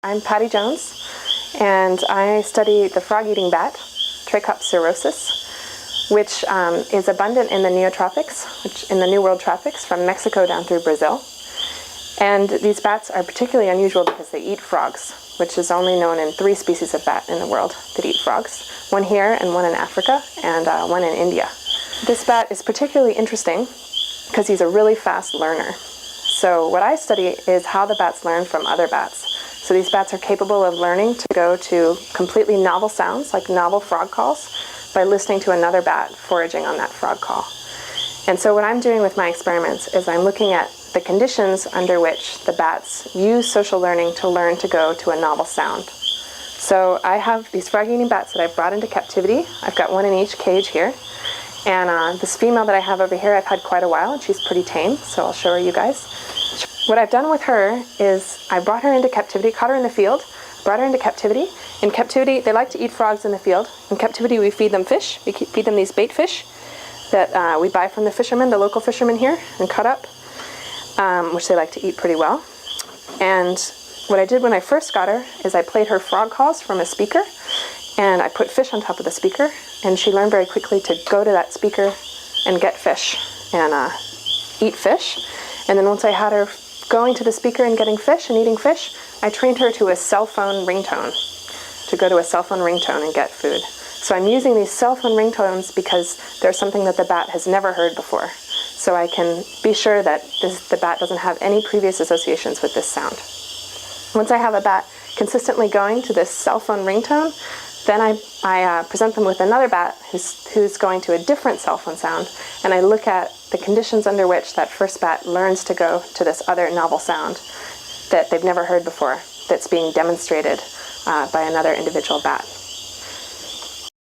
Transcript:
I'm Patty Jones, and I study the frog-eating bat, Traychops cirrhosis, which is abundant in the neotropics, which in the New World tropics, from Mexico down through Brazil. And these bats are particularly unusual because they eat frogs, which is only known in 3 species of bat in the world that eat frogs. One here, and one in Africa, and one in India. This bat is particularly interesting because he's a really fast learner. So what I study is how the bats learn from other bats. So these bats are capable of learning to go to completely novel sounds, like novel frog calls, by listening to another bat foraging on that frog call. And so what I'm doing with my experiments is I'm looking at the conditions under which the bats use social learning to learn to go to a novel sound. So I have these frog-eating bats that I've brought into captivity. I've got one in each cage here. And this female that I have over here I've had quite a while, and she's pretty tame, so I'll show her you guys. What I've done with her is I brought her into captivity, caught her in the field, brought her into captivity. In captivity, they like to eat frogs in the field. In captivity, we feed them fish. We feed them these bait fish that we buy from the fishermen, the local fishermen here, and cut up, which they like to eat pretty well. And what I did when I first got her is I played her frog calls from a speaker, and I put fish on top of the speaker, and she learned very quickly to go to that speaker and get fish and eat fish. And then once I had her going to the speaker and getting fish and eating fish, I trained her to a cell phone ringtone, to go to a cell phone ringtone and get food. So I'm using these cell phone ringtones because they're something that the bat has never heard before. So I can be sure that the bat doesn't have any previous associations with this sound. Once I have a bat consistently going to this cell phone ringtone, then I present them with another bat who's going to a different cell phone sound, and I look at the conditions under which that first bat learns to go to this other novel sound that they've never heard before, that's being demonstrated by another individual bat.